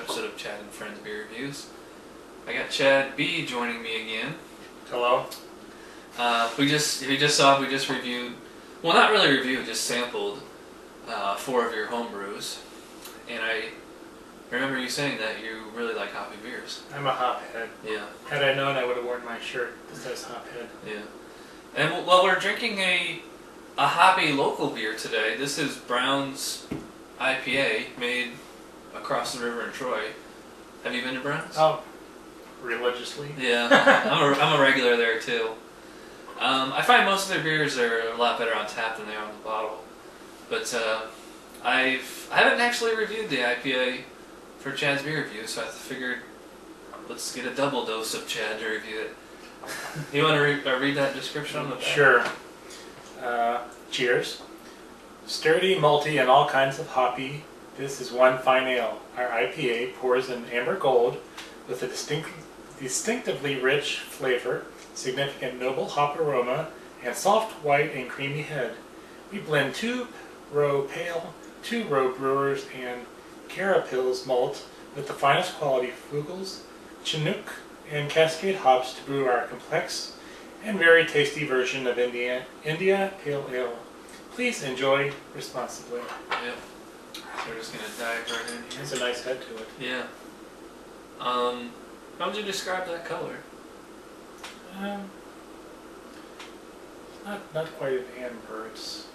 episode of Chad and Friends Beer Reviews. I got Chad B joining me again. Hello. We just reviewed, well, not really reviewed, just sampled 4 of your home brews, and I remember you saying that you really like hoppy beers. I'm a hophead. Yeah. Had I known, I would have worn my shirt that says hophead. Yeah. And well, we're drinking a hoppy local beer today. This is Brown's IPA, made across the river in Troy. Have you been to Brown's? Oh, religiously? Yeah, I'm a regular there too. I find most of their beers are a lot better on tap than they are on the bottle. But I haven't actually reviewed the IPA for Chad's beer review, so I figured let's get a double dose of Chad to review it. You want to read that description on the back? Sure. Cheers. Sturdy, malty, and all kinds of hoppy. This is one fine ale. Our IPA pours in amber gold with a distinctively rich flavor, significant noble hop aroma, and soft white and creamy head. We blend 2-row pale, 2-row brewers, and Carapils malt with the finest quality Fuggles, Chinook, and Cascade hops to brew our complex and very tasty version of India Pale Ale. Please enjoy responsibly. Yep. So we're just gonna dive right in here. Has a nice head to it. Yeah. How would you describe that color? Not quite an amber. It's,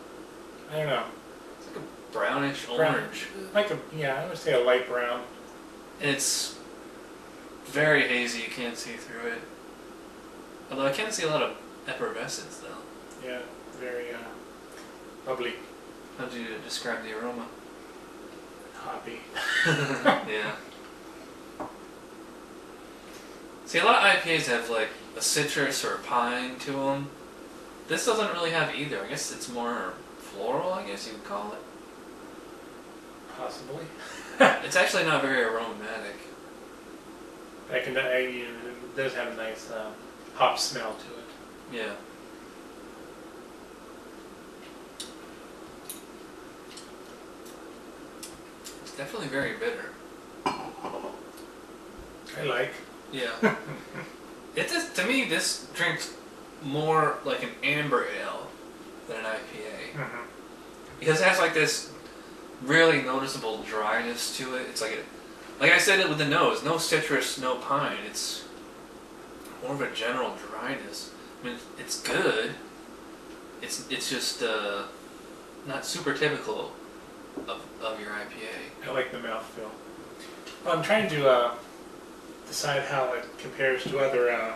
I don't know. It's like a brownish Brown. orange. I would say a light brown. It's very hazy. You can't see through it. Although I can't see a lot of effervescence though. Yeah, very bubbly, How would you describe the aroma? hoppy. Yeah. See, a lot of IPAs have like a citrus or a pine to them. This doesn't really have either. I guess it's more floral, I guess you would call it. Possibly. It's actually not very aromatic. It does have a nice hop smell to it. Yeah. It's definitely very bitter. I like. Yeah. To me, this drinks more like an amber ale than an IPA. Mm-hmm. Because it has like this really noticeable dryness to it. It's like I said it with the nose, no citrus, no pine. It's more of a general dryness. I mean, it's good. It's just not super typical of your IPA. I like the mouthfeel. Well, I'm trying to decide how it compares to other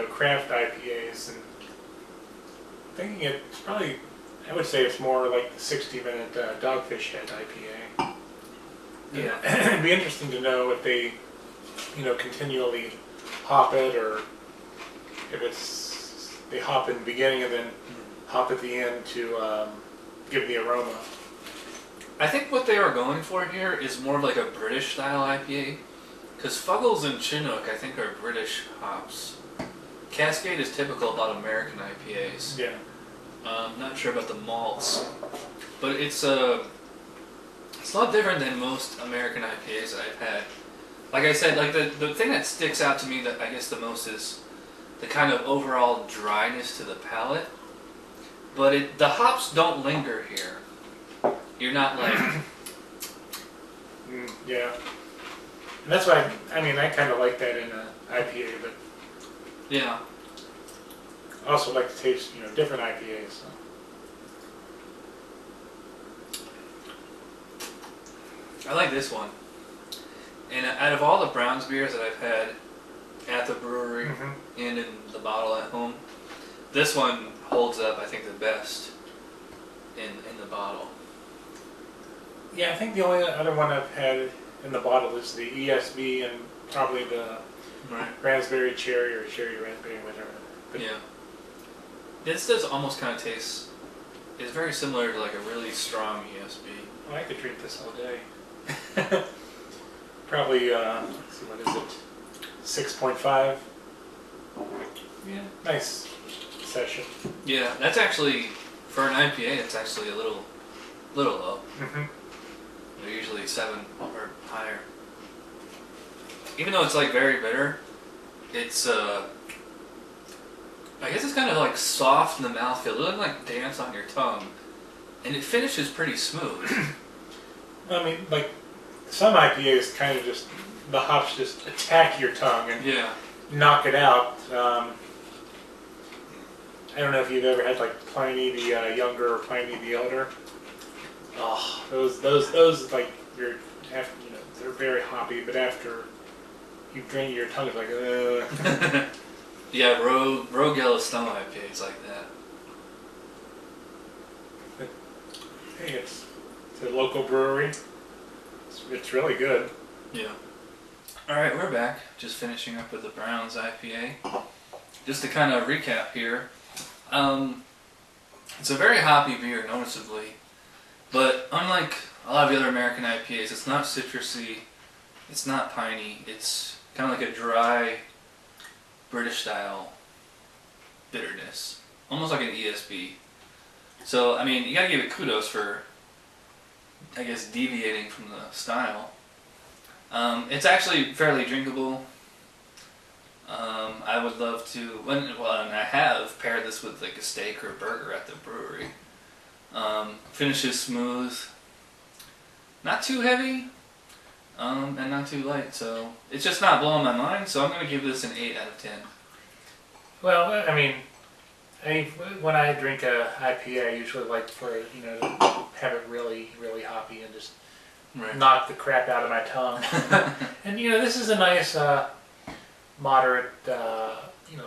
craft IPAs, and thinking it's probably, I would say it's more like the 60-minute Dogfish Head IPA. Yeah. It'd be interesting to know if they, continually hop it, or if they hop in the beginning and then hop at the end to give the aroma. I think what they are going for here is more of like a British style IPA, because Fuggles and Chinook I think are British hops. Cascade is typical about American IPAs. Yeah. Not sure about the malts, but it's a lot different than most American IPAs that I've had. Like I said, like the thing that sticks out to me that I guess the most is the kind of overall dryness to the palate. But the hops don't linger here. You're not like... Yeah. And that's why, I kind of like that in an IPA, but Yeah. I also like to taste, different IPAs. So. I like this one. And out of all the Brown's beers that I've had at the brewery and in the bottle at home, this one holds up, I think, the best in the bottle. Yeah, I think the only other one I've had in the bottle is the ESB and probably the raspberry cherry or cherry raspberry, whatever. But yeah. This does almost kind of taste, it's very similar to like a really strong ESB. I could drink this all day. Probably, let's see, what is it? 6.5. Yeah, nice session. Yeah, that's actually, for an IPA, it's actually a little low. Mm-hmm. They're usually usually 7 or higher. Even though it's like very bitter, it's I guess it's kind of like soft in the mouthfeel. It doesn't like dance on your tongue, and it finishes pretty smooth. I mean, like some IPAs kind of just the hops just attack your tongue and knock it out. I don't know if you've ever had like Pliny the Younger or Pliny the Elder. Oh, those like you're after, you know, they're very hoppy, but after you drink, your tongue is like Yeah, 𝗏𝗏 𝗏𝗏 IPAs like that. Hey, it's a local brewery. It's really good. Yeah. All right, we're back. Just finishing up with the Browns IPA. Just to kind of recap here, it's a very hoppy beer, noticeably, but unlike a lot of the other American IPAs, it's not citrusy, it's not piney. It's kind of like a dry British style bitterness, almost like an ESB. So I mean, you gotta give it kudos for, I guess, deviating from the style. It's actually fairly drinkable. I would love to, and I have paired this with like a steak or a burger at the brewery. Finishes smooth, not too heavy, and not too light. So it's just not blowing my mind. So I'm gonna give this an 8 out of 10. Well, I mean, when I drink a IPA, I usually like for to have it really, really hoppy and just knock the crap out of my tongue. And this is a nice, moderate,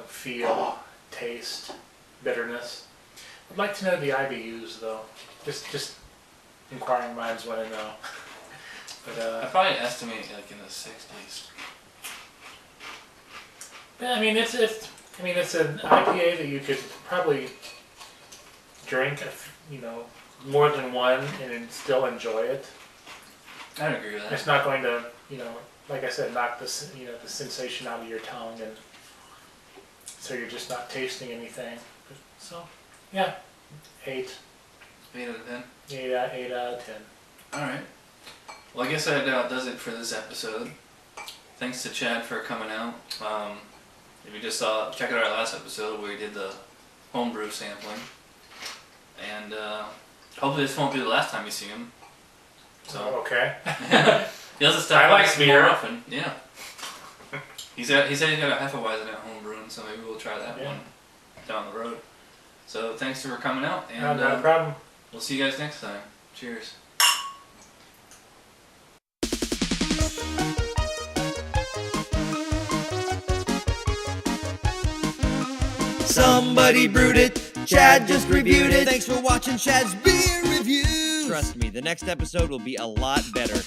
feel, taste, bitterness. I'd like to know the IBUs though. Just inquiring minds want to know. But I probably estimate like in the 60s. Yeah, I mean it's an IPA that you could probably drink, more than one and still enjoy it. I'd agree with that. It's not going to, like I said, knock the sensation out of your tongue, and so you're just not tasting anything. So, yeah, 8. 8 out of 10? 8 out of 10. Alright. Well, I guess that does it for this episode. Thanks to Chad for coming out. If you just saw, check out our last episode where we did the homebrew sampling. And hopefully this won't be the last time you see him. So okay. He doesn't stop I like beer more often. Yeah. He said he's got a 𝗕𝗏𝗧𝗏 at home brewing, so maybe we'll try that one down the road. So thanks for coming out, and no problem. We'll see you guys next time. Cheers. Somebody brewed it, Chad just reviewed it. Thanks for watching Chad's Beer Reviews. Trust me, the next episode will be a lot better.